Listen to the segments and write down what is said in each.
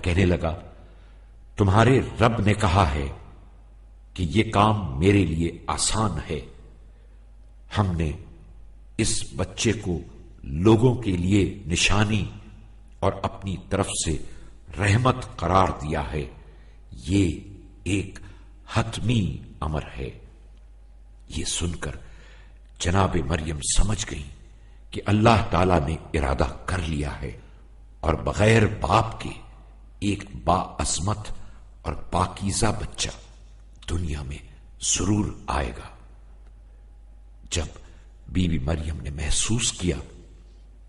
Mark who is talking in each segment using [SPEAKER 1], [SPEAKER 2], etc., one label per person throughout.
[SPEAKER 1] کہنے لگا، تمہارے رب نے کہا ہے کہ یہ کام میرے لیے آسان ہے، ہم نے اس بچے کو لوگوں کے لیے نشانی اور اپنی طرف سے رحمت قرار دیا ہے، یہ ایک حتمی امر ہے۔ یہ سن کر جناب مریم سمجھ گئی کہ اللہ تعالی نے ارادہ کر لیا ہے اور بغیر باپ کے ایک باعظمت اور پاکیزہ بچہ دنیا میں ضرور آئے گا۔ جب بی بی مریم نے محسوس کیا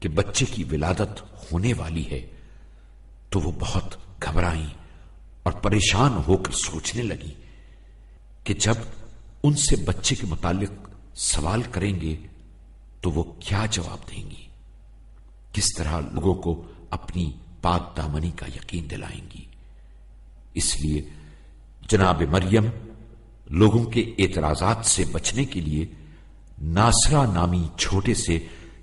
[SPEAKER 1] کہ بچے کی ولادت ہونے والی ہے تو وہ بہت گھبرائیں اور پریشان ہو کر سوچنے لگی کہ جب ان سے بچے کے متعلق سوال کریں گے تو وہ کیا جواب دیں گی، کس طرح لوگوں کو اپنی پاک دامنی کا یقین دلائیں گی۔ اس لیے جناب مریم لوگوں کے اعتراضات سے بچنے کے لیے ناصرہ نامی چھوٹے سے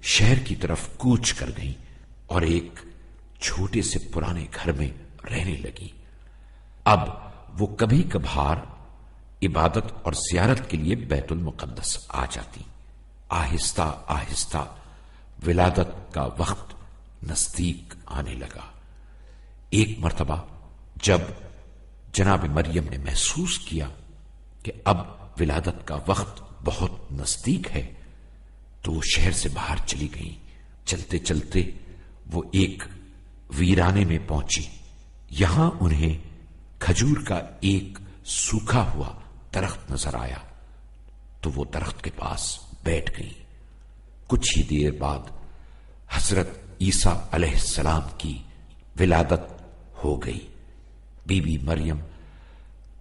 [SPEAKER 1] شہر کی طرف کوچ کر گئیں اور ایک چھوٹے سے پرانے گھر میں رہنے لگی۔ اب وہ کبھی کبھار عبادت اور زیارت کے لیے بیت المقدس آ جاتی۔ آہستہ آہستہ ولادت کا وقت نزدیک آنے لگا۔ ایک مرتبہ جب جناب مریم نے محسوس کیا کہ اب ولادت کا وقت بہت نزدیک ہے تو وہ شہر سے باہر چلی گئیں۔ چلتے چلتے وہ ایک ویرانے میں پہنچی۔ یہاں انہیں کھجور کا ایک سوکھا ہوا درخت نظر آیا تو وہ درخت کے پاس بیٹھ گئی۔ کچھ ہی دیر بعد حضرت عیسیٰ علیہ السلام کی ولادت ہو گئی۔ بی بی مریم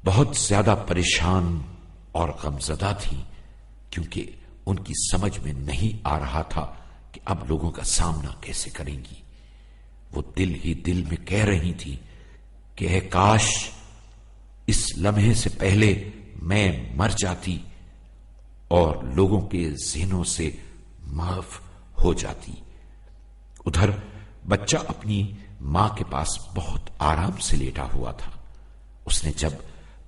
[SPEAKER 1] بہت زیادہ پریشان اور غمزدہ تھی کیونکہ ان کی سمجھ میں نہیں آ رہا تھا کہ اب لوگوں کا سامنا کیسے کریں گی۔ وہ دل ہی دل میں کہہ رہی تھی کہ اے کاش اس لمحے سے پہلے میں مر جاتی اور لوگوں کے ذہنوں سے معاف ہو جاتی۔ ادھر بچہ اپنی ماں کے پاس بہت آرام سے لیٹا ہوا تھا۔ اس نے جب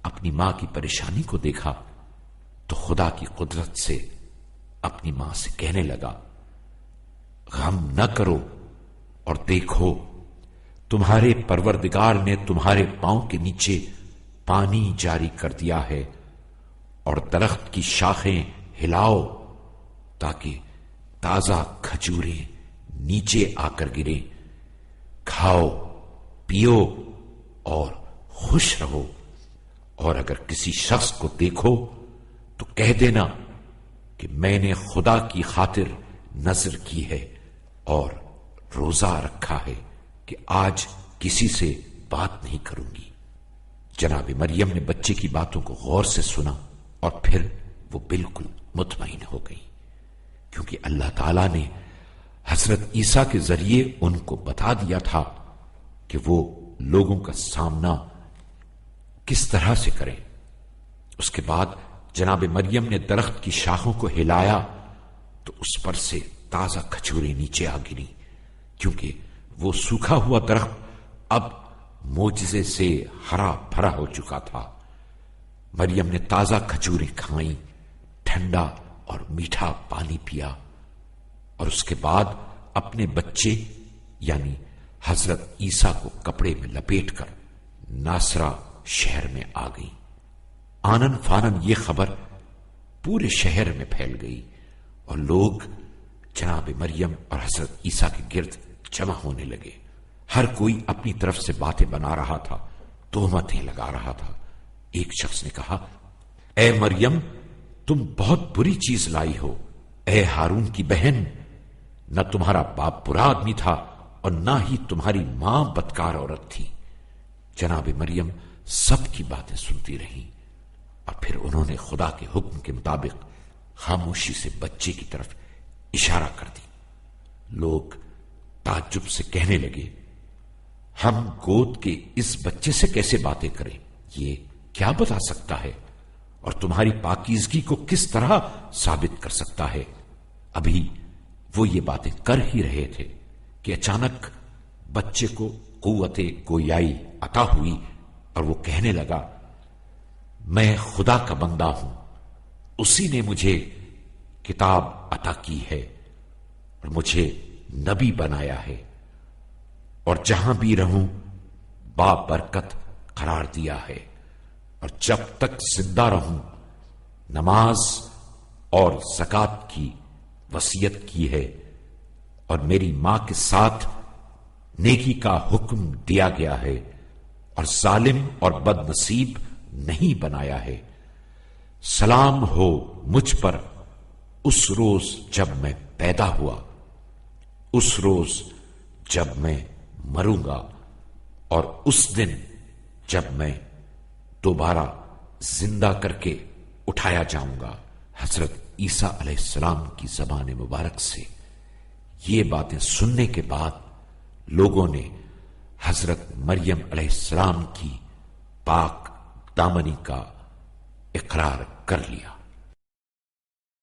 [SPEAKER 1] اپنی ماں کی پریشانی کو دیکھا تو خدا کی قدرت سے اپنی ماں سے کہنے لگا، غم نہ کرو اور دیکھو تمہارے پروردگار نے تمہارے پاؤں کے نیچے پانی جاری کر دیا ہے، اور درخت کی شاخیں ہلاؤ تاکہ تازہ کھجوریں نیچے آ کر گریں، کھاؤ پیو اور خوش رہو، اور اگر کسی شخص کو دیکھو تو کہہ دینا کہ میں نے خدا کی خاطر نذر کی ہے اور روزہ رکھا ہے کہ آج کسی سے بات نہیں کروں گی۔ جناب مریم نے بچے کی باتوں کو غور سے سنا اور پھر وہ بالکل مطمئن ہو گئی، کیونکہ اللہ تعالی نے حضرت عیسیٰ کے ذریعے ان کو بتا دیا تھا کہ وہ لوگوں کا سامنا کس طرح سے کریں۔ اس کے بعد جناب مریم نے درخت کی شاخوں کو ہلایا تو اس پر سے تازہ کھجوریں نیچے آ گری، کیونکہ وہ سوکھا ہوا درخت اب معجزے سے ہرا بھرا ہو چکا تھا۔ مریم نے تازہ کھجوریں کھائیں، ٹھنڈا اور میٹھا پانی پیا، اور اس کے بعد اپنے بچے یعنی حضرت عیسیٰ کو کپڑے میں لپیٹ کر ناصرہ شہر میں آ گئی۔ آنن فانن یہ خبر پورے شہر میں پھیل گئی اور لوگ جناب مریم اور حضرت عیسیٰ کے گرد جمع ہونے لگے۔ ہر کوئی اپنی طرف سے باتیں بنا رہا تھا، تہمتیں لگا رہا تھا۔ ایک شخص نے کہا، اے مریم تم بہت بری چیز لائی ہو، اے ہارون کی بہن، نہ تمہارا باپ برا آدمی تھا اور نہ ہی تمہاری ماں بدکار عورت تھی۔ جناب مریم سب کی باتیں سنتی رہیں اور پھر انہوں نے خدا کے حکم کے مطابق خاموشی سے بچے کی طرف اشارہ کر دی۔ لوگ تعجب سے کہنے لگے، ہم گود کے اس بچے سے کیسے باتیں کریں؟ یہ کیا بتا سکتا ہے اور تمہاری پاکیزگی کو کس طرح ثابت کر سکتا ہے؟ ابھی وہ یہ باتیں کر ہی رہے تھے کہ اچانک بچے کو قوت گویائی عطا ہوئی اور وہ کہنے لگا میں خدا کا بندہ ہوں، اسی نے مجھے کتاب عطا کی ہے اور مجھے نبی بنایا ہے، اور جہاں بھی رہوں بابرکت قرار دیا ہے، اور جب تک زندہ رہوں نماز اور زکات کی وصیت کی ہے، اور میری ماں کے ساتھ نیکی کا حکم دیا گیا ہے، اور ظالم اور بد نصیب نہیں بنایا ہے۔ سلام ہو مجھ پر اس روز جب میں پیدا ہوا، اس روز جب میں مروں گا، اور اس دن جب میں دوبارہ زندہ کر کے اٹھایا جاؤں گا۔ حضرت عیسیٰ علیہ السلام کی زبان مبارک سے یہ باتیں سننے کے بعد لوگوں نے حضرت مریم علیہ السلام کی پاک دامنی کا اقرار کر لیا۔